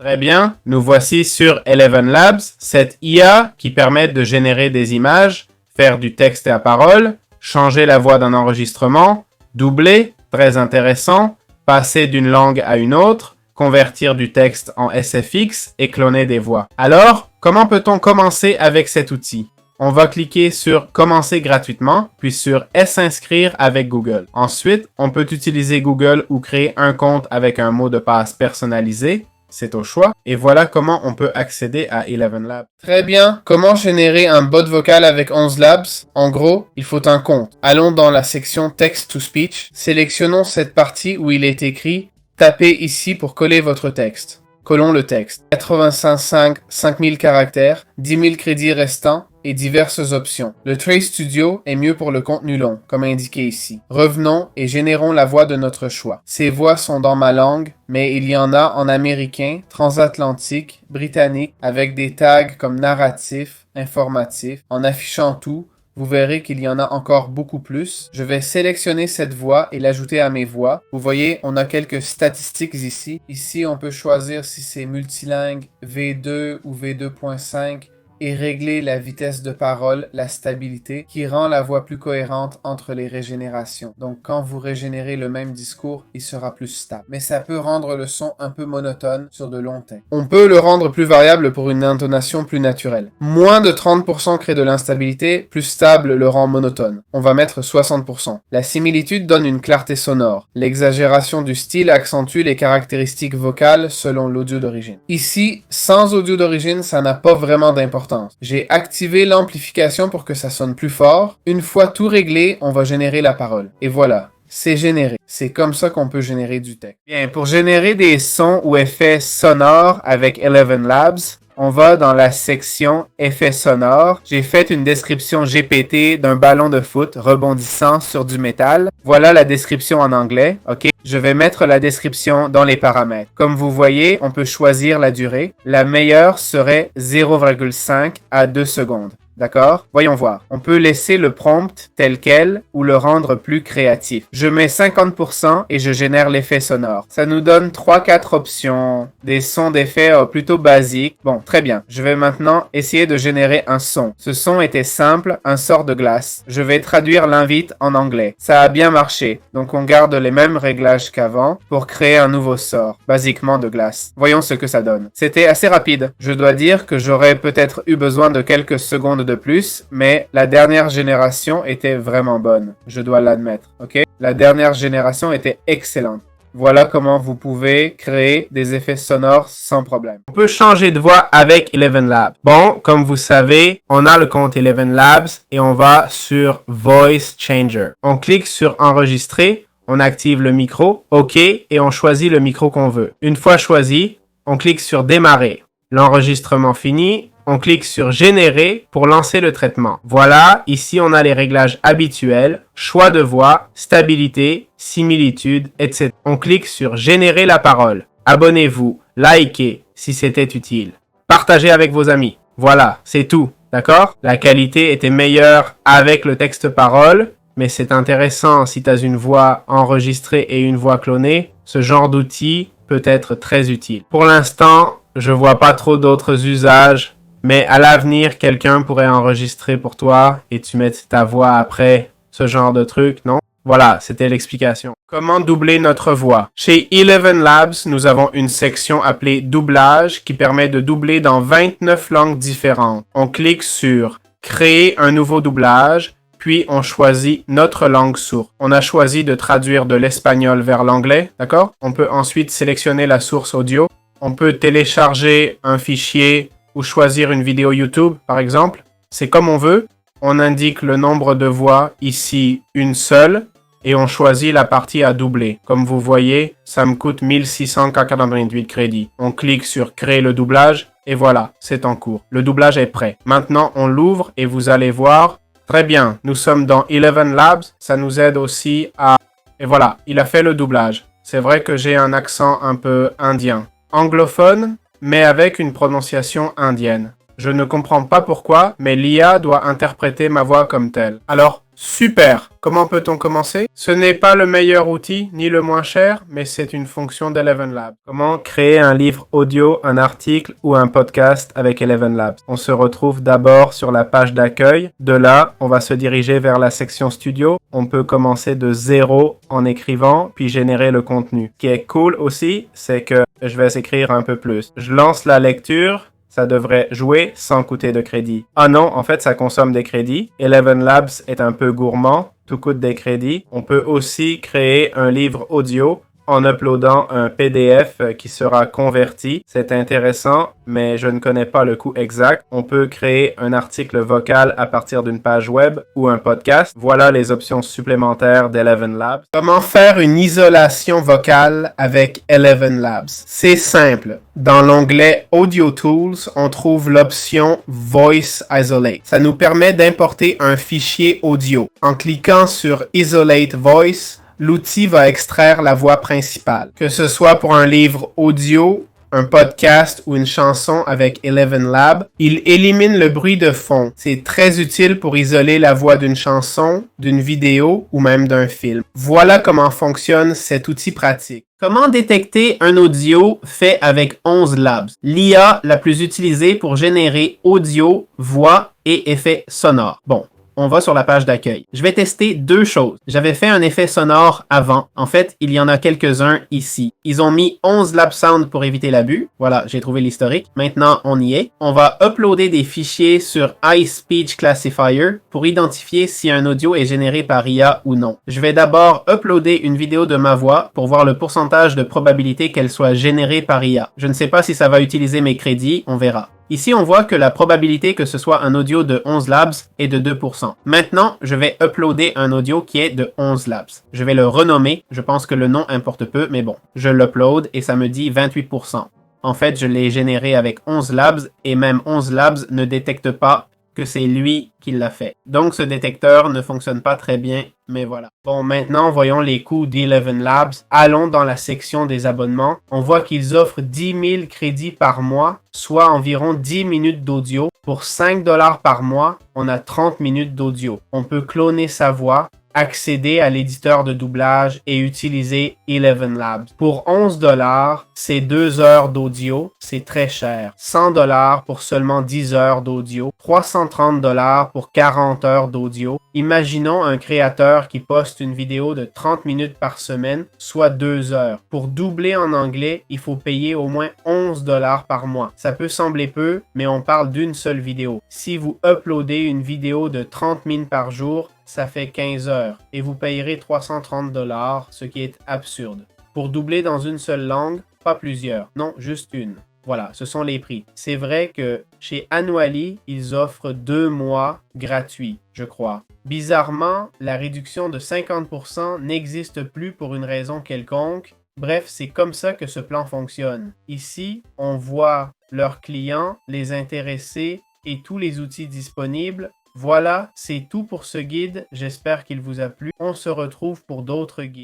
Très bien, nous voici sur Eleven Labs, cette IA qui permet de générer des images, faire du texte à parole, changer la voix d'un enregistrement, doubler, très intéressant, passer d'une langue à une autre, convertir du texte en SFX et cloner des voix. Alors, comment peut-on commencer avec cet outil? On va cliquer sur « Commencer gratuitement », puis sur « S'inscrire avec Google ». Ensuite, on peut utiliser Google ou créer un compte avec un mot de passe personnalisé. C'est au choix. Et voilà comment on peut accéder à Eleven Labs. Très bien. Comment générer un bot vocal avec 11 Labs? En gros, il faut un compte. Allons dans la section Text to Speech. Sélectionnons cette partie où il est écrit « Tapez ici pour coller votre texte ». Collons le texte. 85.5, 5000 caractères, 10 000 crédits restants et diverses options. Le Trace Studio est mieux pour le contenu long, comme indiqué ici. Revenons et générons la voix de notre choix. Ces voix sont dans ma langue, mais il y en a en américain, transatlantique, britannique, avec des tags comme narratif, informatif. En affichant tout, vous verrez qu'il y en a encore beaucoup plus. Je vais sélectionner cette voix et l'ajouter à mes voix. Vous voyez, on a quelques statistiques ici. Ici, on peut choisir si c'est multilingue, V2 ou V2.5 et régler la vitesse de parole, la stabilité, qui rend la voix plus cohérente entre les régénérations. Donc, quand vous régénérez le même discours, il sera plus stable. Mais ça peut rendre le son un peu monotone sur de longs temps. On peut le rendre plus variable pour une intonation plus naturelle. Moins de 30% crée de l'instabilité, plus stable le rend monotone. On va mettre 60%. La similitude donne une clarté sonore. L'exagération du style accentue les caractéristiques vocales selon l'audio d'origine. Ici, sans audio d'origine, ça n'a pas vraiment d'importance. J'ai activé l'amplification pour que ça sonne plus fort. Une fois tout réglé, on va générer la parole. Et voilà, c'est généré. C'est comme ça qu'on peut générer du texte. Bien, pour générer des sons ou effets sonores avec Eleven Labs, on va dans la section effets sonores. J'ai fait une description GPT d'un ballon de foot rebondissant sur du métal. Voilà la description en anglais, ok? Je vais mettre la description dans les paramètres. Comme vous voyez, on peut choisir la durée. La meilleure serait 0,5 à 2 secondes. D'accord? Voyons voir. On peut laisser le prompt tel quel ou le rendre plus créatif. Je mets 50% et je génère l'effet sonore. Ça nous donne 3-4 options. Des sons d'effets plutôt basiques. Bon, très bien. Je vais maintenant essayer de générer un son. Ce son était simple, un sort de glace. Je vais traduire l'invite en anglais. Ça a bien marché. Donc on garde les mêmes réglages qu'avant pour créer un nouveau sort, basiquement de glace. Voyons ce que ça donne. C'était assez rapide. Je dois dire que j'aurais peut-être eu besoin de quelques secondes de plus, mais la dernière génération était vraiment bonne, je dois l'admettre, ok? La dernière génération était excellente. Voilà comment vous pouvez créer des effets sonores sans problème. On peut changer de voix avec Eleven Labs. Bon, comme vous savez, on a le compte Eleven Labs et on va sur Voice Changer. On clique sur Enregistrer, on active le micro, ok, et on choisit le micro qu'on veut. Une fois choisi, on clique sur Démarrer. L'enregistrement fini. On clique sur Générer pour lancer le traitement. Voilà, ici on a les réglages habituels, choix de voix, stabilité, similitude, etc. On clique sur Générer la parole. Abonnez-vous, likez si c'était utile. Partagez avec vos amis. Voilà, c'est tout, d'accord? La qualité était meilleure avec le texte-parole, mais c'est intéressant si tu as une voix enregistrée et une voix clonée. Ce genre d'outil peut être très utile. Pour l'instant, je vois pas trop d'autres usages. Mais à l'avenir, quelqu'un pourrait enregistrer pour toi et tu mets ta voix après, ce genre de truc, non? Voilà, c'était l'explication. Comment doubler notre voix? Chez Eleven Labs, nous avons une section appelée Doublage qui permet de doubler dans 29 langues différentes. On clique sur Créer un nouveau doublage, puis on choisit notre langue source. On a choisi de traduire de l'espagnol vers l'anglais, d'accord? On peut ensuite sélectionner la source audio. On peut télécharger un fichier ou choisir une vidéo YouTube, par exemple. C'est comme on veut. On indique le nombre de voix, ici une seule, et on choisit la partie à doubler. Comme vous voyez, ça me coûte 1648 crédits. On clique sur Créer le doublage, et voilà, c'est en cours. Le doublage est prêt. Maintenant, on l'ouvre et vous allez voir. Très bien, nous sommes dans Eleven Labs. Ça nous aide aussi à... Et voilà, il a fait le doublage. C'est vrai que j'ai un accent un peu indien. Anglophone, mais avec une prononciation indienne. Je ne comprends pas pourquoi, mais l'IA doit interpréter ma voix comme telle. Alors, super! Comment peut-on commencer? Ce n'est pas le meilleur outil, ni le moins cher, mais c'est une fonction d'Eleven Labs. Comment créer un livre audio, un article ou un podcast avec Eleven Labs? On se retrouve d'abord sur la page d'accueil. De là, on va se diriger vers la section studio. On peut commencer de zéro en écrivant, puis générer le contenu. Ce qui est cool aussi, c'est que je vais écrire un peu plus. Je lance la lecture. Ça devrait jouer sans coûter de crédit. Ah non, en fait, ça consomme des crédits. Eleven Labs est un peu gourmand, tout coûte des crédits. On peut aussi créer un livre audio en uploadant un PDF qui sera converti. C'est intéressant, mais je ne connais pas le coût exact. On peut créer un article vocal à partir d'une page web ou un podcast. Voilà les options supplémentaires d'Eleven Labs. Comment faire une isolation vocale avec Eleven Labs? C'est simple. Dans l'onglet Audio Tools, on trouve l'option Voice Isolate. Ça nous permet d'importer un fichier audio. En cliquant sur Isolate Voice, l'outil va extraire la voix principale. Que ce soit pour un livre audio, un podcast ou une chanson avec Eleven Labs, il élimine le bruit de fond. C'est très utile pour isoler la voix d'une chanson, d'une vidéo ou même d'un film. Voilà comment fonctionne cet outil pratique. Comment détecter un audio fait avec 11 Labs? L'IA la plus utilisée pour générer audio, voix et effets sonores. Bon. On va sur la page d'accueil. Je vais tester deux choses. J'avais fait un effet sonore avant. En fait, il y en a quelques-uns ici. Ils ont mis 11 Lab Sound pour éviter l'abus. Voilà, j'ai trouvé l'historique. Maintenant, on y est. On va uploader des fichiers sur iSpeech Classifier pour identifier si un audio est généré par IA ou non. Je vais d'abord uploader une vidéo de ma voix pour voir le pourcentage de probabilité qu'elle soit générée par IA. Je ne sais pas si ça va utiliser mes crédits, on verra. Ici, on voit que la probabilité que ce soit un audio de 11 Labs est de 2%. Maintenant, je vais uploader un audio qui est de 11 Labs. Je vais le renommer. Je pense que le nom importe peu, mais bon. Je l'upload et ça me dit 28%. En fait, je l'ai généré avec 11 Labs et même 11 Labs ne détecte pas que c'est lui qui l'a fait. Donc, ce détecteur ne fonctionne pas très bien, mais voilà. Bon, maintenant, voyons les coûts d'Eleven Labs. Allons dans la section des abonnements. On voit qu'ils offrent 10 000 crédits par mois, soit environ 10 minutes d'audio. Pour 5 $ par mois, on a 30 minutes d'audio. On peut cloner sa voix, accéder à l'éditeur de doublage et utiliser Eleven Labs. Pour 11 $, c'est 2 heures d'audio, c'est très cher. 100 $ pour seulement 10 heures d'audio. 330 $ pour 40 heures d'audio. Imaginons un créateur qui poste une vidéo de 30 minutes par semaine, soit 2 heures. Pour doubler en anglais, il faut payer au moins 11 $ par mois. Ça peut sembler peu, mais on parle d'une seule vidéo. Si vous uploadez une vidéo de 30 minutes par jour, ça fait 15 heures et vous payerez 330 $, ce qui est absurde. Pour doubler dans une seule langue, pas plusieurs, non, juste une. Voilà, ce sont les prix. C'est vrai que chez Annually, ils offrent 2 mois gratuits, je crois. Bizarrement, la réduction de 50% n'existe plus pour une raison quelconque. Bref, c'est comme ça que ce plan fonctionne. Ici, on voit leurs clients, les intéressés et tous les outils disponibles. Voilà, c'est tout pour ce guide. J'espère qu'il vous a plu. On se retrouve pour d'autres guides.